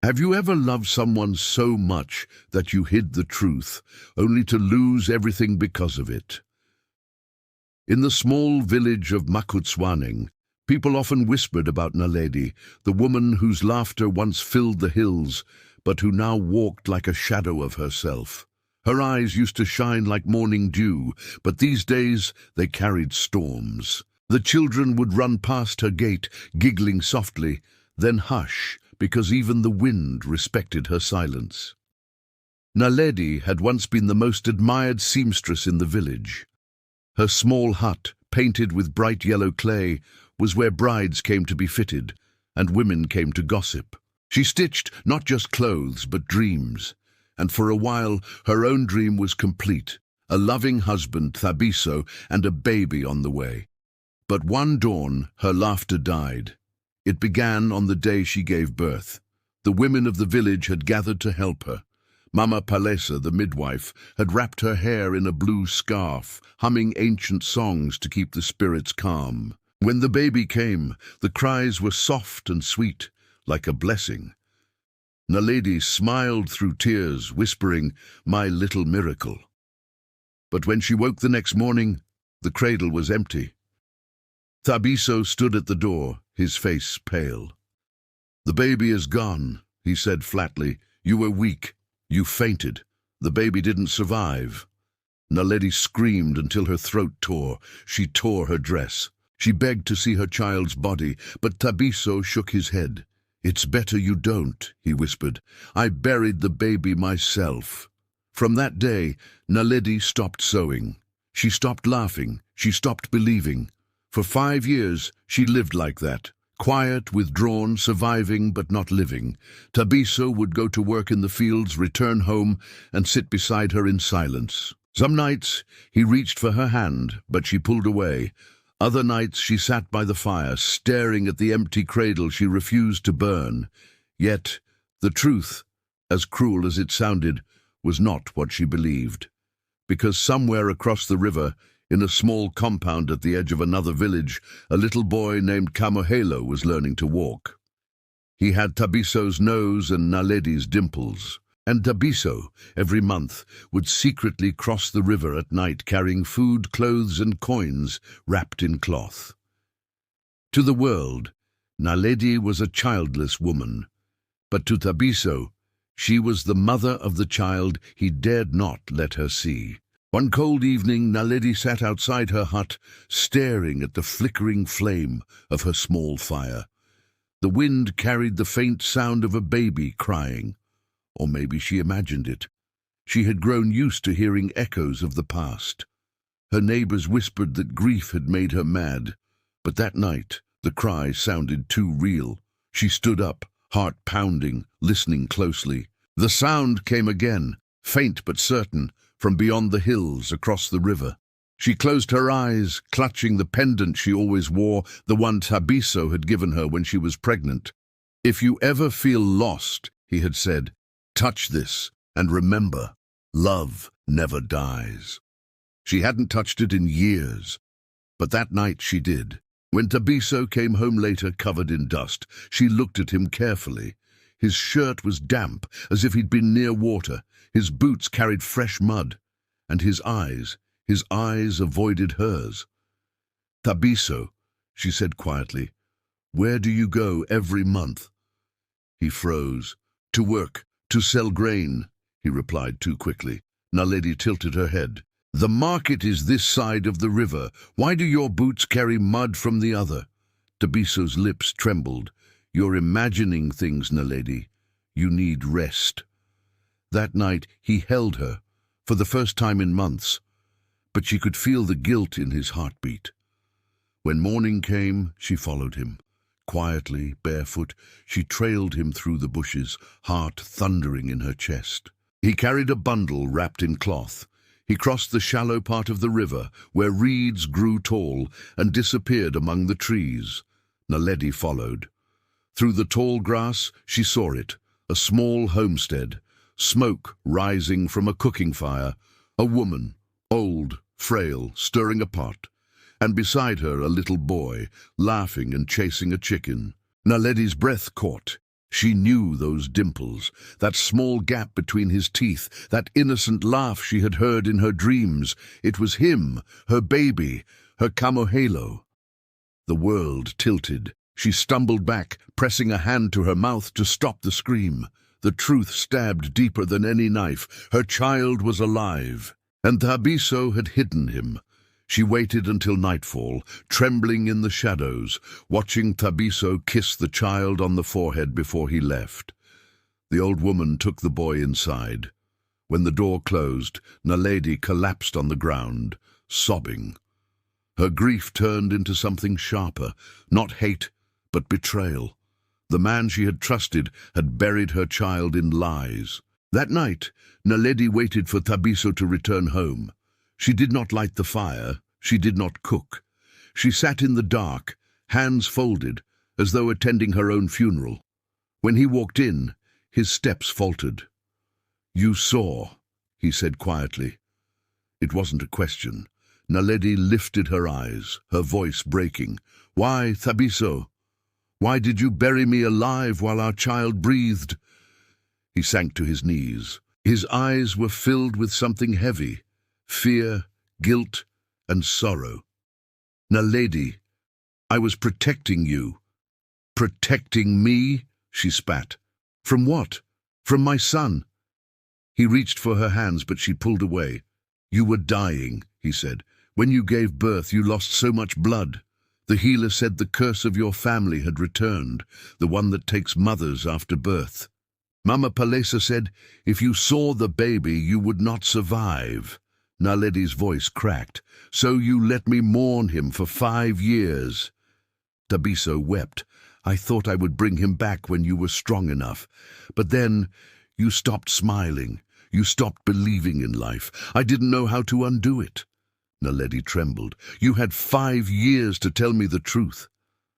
Have you ever loved someone so much that you hid the truth, only to lose everything because of it? In the small village of Makutswaneng, people often whispered about Naledi, the woman whose laughter once filled the hills, but who now walked like a shadow of herself. Her eyes used to shine like morning dew, but these days they carried storms. The children would run past her gate, giggling softly, then hush, because even the wind respected her silence. Naledi had once been the most admired seamstress in the village. Her small hut, painted with bright yellow clay, was where brides came to be fitted, and women came to gossip. She stitched not just clothes, but dreams, and for a while her own dream was complete, a loving husband, Thabiso, and a baby on the way. But one dawn, her laughter died. It began on the day she gave birth. The women of the village had gathered to help her. Mama Palesa, the midwife, had wrapped her hair in a blue scarf, humming ancient songs to keep the spirits calm. When the baby came, the cries were soft and sweet, like a blessing. Naledi smiled through tears, whispering, "My little miracle." But when she woke the next morning, the cradle was empty. Thabiso stood at the door, his face pale. "The baby is gone," he said flatly. "You were weak. You fainted. The baby didn't survive." Naledi screamed until her throat tore. She tore her dress. She begged to see her child's body, but Thabiso shook his head. "It's better you don't," he whispered. "I buried the baby myself." From that day, Naledi stopped sewing. She stopped laughing. She stopped believing. For 5 years, she lived like that, quiet, withdrawn, surviving but not living. Thabiso would go to work in the fields, return home, and sit beside her in silence. Some nights, he reached for her hand, but she pulled away. Other nights, she sat by the fire, staring at the empty cradle she refused to burn. Yet, the truth, as cruel as it sounded, was not what she believed. Because somewhere across the river, in a small compound at the edge of another village, a little boy named Kamohelo was learning to walk. He had Thabiso's nose and Naledi's dimples. And Thabiso, every month, would secretly cross the river at night carrying food, clothes and coins wrapped in cloth. To the world, Naledi was a childless woman. But to Thabiso, she was the mother of the child he dared not let her see. One cold evening, Naledi sat outside her hut, staring at the flickering flame of her small fire. The wind carried the faint sound of a baby crying. Or maybe she imagined it. She had grown used to hearing echoes of the past. Her neighbors whispered that grief had made her mad. But that night, the cry sounded too real. She stood up, heart pounding, listening closely. The sound came again, faint but certain, from beyond the hills across the river. She closed her eyes, clutching the pendant she always wore, the one Thabiso had given her when she was pregnant. "If you ever feel lost," he had said, "touch this, and remember, love never dies." She hadn't touched it in years, but that night she did. When Thabiso came home later covered in dust, she looked at him carefully. His shirt was damp, as if he'd been near water. His boots carried fresh mud, and his eyes avoided hers. "Thabiso," she said quietly, "where do you go every month?" He froze. "To work, to sell grain," he replied too quickly. Naledi tilted her head. "The market is this side of the river. Why do your boots carry mud from the other?" Thabiso's lips trembled. "You're imagining things, Naledi. You need rest." That night he held her, for the first time in months, but she could feel the guilt in his heartbeat. When morning came, she followed him. Quietly, barefoot, she trailed him through the bushes, heart thundering in her chest. He carried a bundle wrapped in cloth. He crossed the shallow part of the river, where reeds grew tall, and disappeared among the trees. Naledi followed. Through the tall grass, she saw it, a small homestead, smoke rising from a cooking fire, a woman, old, frail, stirring a pot, and beside her a little boy, laughing and chasing a chicken. Naledi's breath caught. She knew those dimples, that small gap between his teeth, that innocent laugh she had heard in her dreams. It was him, her baby, her Kamohelo. The world tilted. She stumbled back, pressing a hand to her mouth to stop the scream. The truth stabbed deeper than any knife. Her child was alive, and Thabiso had hidden him. She waited until nightfall, trembling in the shadows, watching Thabiso kiss the child on the forehead before he left. The old woman took the boy inside. When the door closed, Naledi collapsed on the ground, sobbing. Her grief turned into something sharper, not hate, but betrayal. The man she had trusted had buried her child in lies. That night, Naledi waited for Thabiso to return home. She did not light the fire, she did not cook. She sat in the dark, hands folded, as though attending her own funeral. When he walked in, his steps faltered. "You saw," he said quietly. It wasn't a question. Naledi lifted her eyes, her voice breaking. "Why, Thabiso? Why did you bury me alive while our child breathed?" He sank to his knees. His eyes were filled with something heavy, fear, guilt, and sorrow. "Naledi, I was protecting you." "Protecting me?" she spat. "From what? From my son?" He reached for her hands, but she pulled away. "You were dying," he said. "When you gave birth, you lost so much blood. The healer said the curse of your family had returned, the one that takes mothers after birth. Mama Palesa said, if you saw the baby, you would not survive." Naledi's voice cracked. "So you let me mourn him for 5 years." Thabiso wept. "I thought I would bring him back when you were strong enough. But then you stopped smiling. You stopped believing in life. I didn't know how to undo it." Naledi trembled. "You had 5 years to tell me the truth."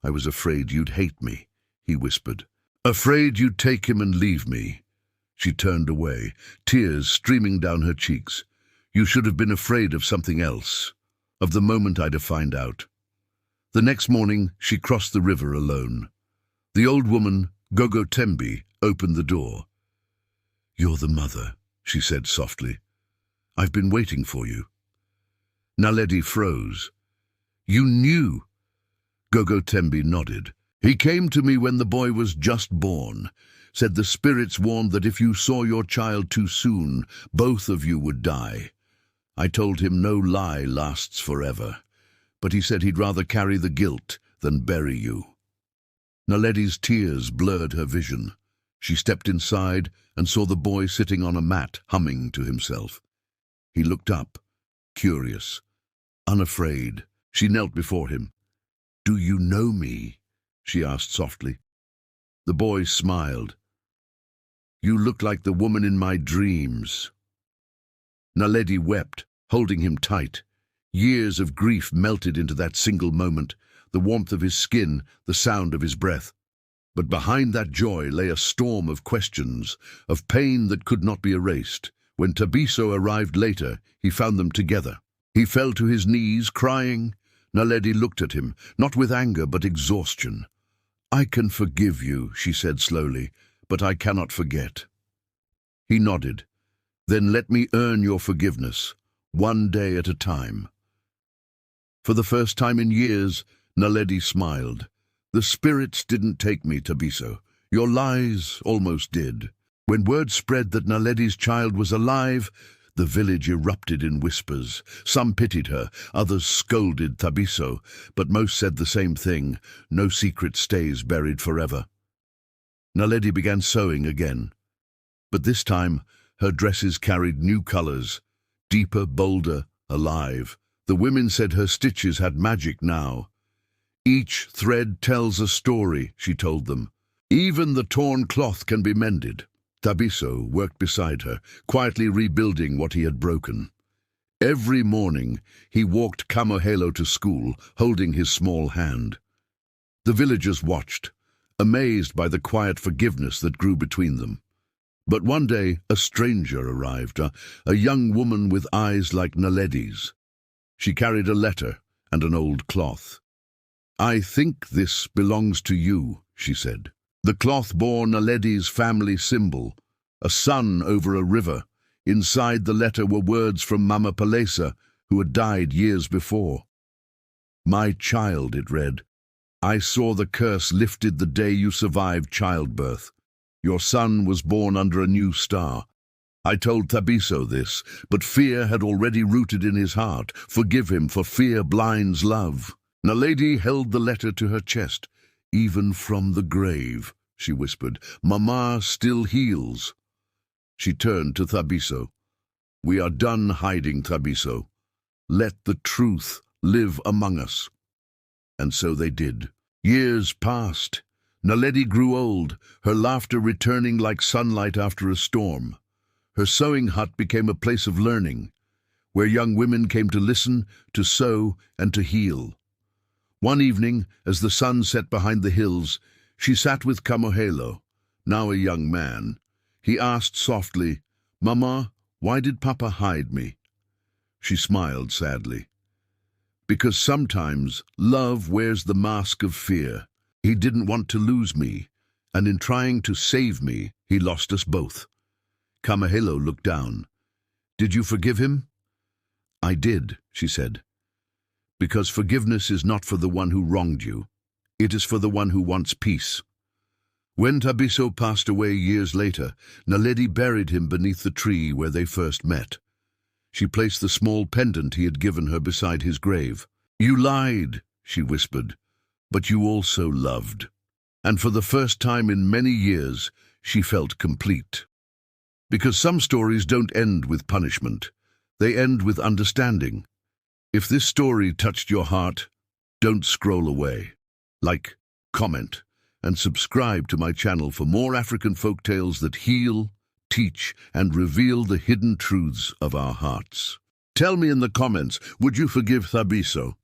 "I was afraid you'd hate me," he whispered. "Afraid you'd take him and leave me." She turned away, tears streaming down her cheeks. "You should have been afraid of something else, of the moment I'd have found out." The next morning, she crossed the river alone. The old woman, Gogo Tembi, opened the door. "You're the mother," she said softly. "I've been waiting for you." Naledi froze. "You knew?" Gogo Tembi nodded. "He came to me when the boy was just born. Said the spirits warned that if you saw your child too soon, both of you would die. I told him no lie lasts forever, but he said he'd rather carry the guilt than bury you." Naledi's tears blurred her vision. She stepped inside and saw the boy sitting on a mat, humming to himself. He looked up, curious, unafraid. She knelt before him. "Do you know me?" she asked softly. The boy smiled. "You look like the woman in my dreams." Naledi wept, holding him tight. Years of grief melted into that single moment, the warmth of his skin, the sound of his breath. But behind that joy lay a storm of questions, of pain that could not be erased. When Thabiso arrived later, he found them together. He fell to his knees, crying. Naledi looked at him, not with anger but exhaustion. "I can forgive you," she said slowly, "but I cannot forget." He nodded. "Then let me earn your forgiveness, one day at a time." For the first time in years, Naledi smiled. "The spirits didn't take me, Thabiso. Your lies almost did." When word spread that Naledi's child was alive, the village erupted in whispers. Some pitied her, others scolded Thabiso, but most said the same thing: no secret stays buried forever. Naledi began sewing again, but this time her dresses carried new colors, deeper, bolder, alive. The women said her stitches had magic now. "Each thread tells a story," she told them. "Even the torn cloth can be mended." Thabiso worked beside her, quietly rebuilding what he had broken. Every morning he walked Kamohelo to school, holding his small hand. The villagers watched, amazed by the quiet forgiveness that grew between them. But one day a stranger arrived, a young woman with eyes like Naledi's. She carried a letter and an old cloth. "I think this belongs to you," she said. The cloth bore Naledi's family symbol, a sun over a river. Inside the letter were words from Mama Palesa, who had died years before. "My child," it read, "I saw the curse lifted the day you survived childbirth. Your son was born under a new star. I told Thabiso this, but fear had already rooted in his heart. Forgive him, for fear blinds love." Naledi held the letter to her chest. "Even from the grave," she whispered, "Mama still heals." She turned to Thabiso. "We are done hiding, Thabiso. Let the truth live among us." And so they did. Years passed. Naledi grew old, her laughter returning like sunlight after a storm. Her sewing hut became a place of learning, where young women came to listen, to sew, and to heal. One evening, as the sun set behind the hills, she sat with Kamohelo, now a young man. He asked softly, "Mama, why did Papa hide me?" She smiled sadly. "Because sometimes love wears the mask of fear. He didn't want to lose me, and in trying to save me, he lost us both." Kamohelo looked down. "Did you forgive him?" "I did," she said. "Because forgiveness is not for the one who wronged you. It is for the one who wants peace." When Thabiso passed away years later, Naledi buried him beneath the tree where they first met. She placed the small pendant he had given her beside his grave. "You lied," she whispered, "but you also loved." And for the first time in many years, she felt complete. Because some stories don't end with punishment. They end with understanding. If this story touched your heart, don't scroll away. Like, comment, and subscribe to my channel for more African folk tales that heal, teach, and reveal the hidden truths of our hearts. Tell me in the comments, would you forgive Thabiso?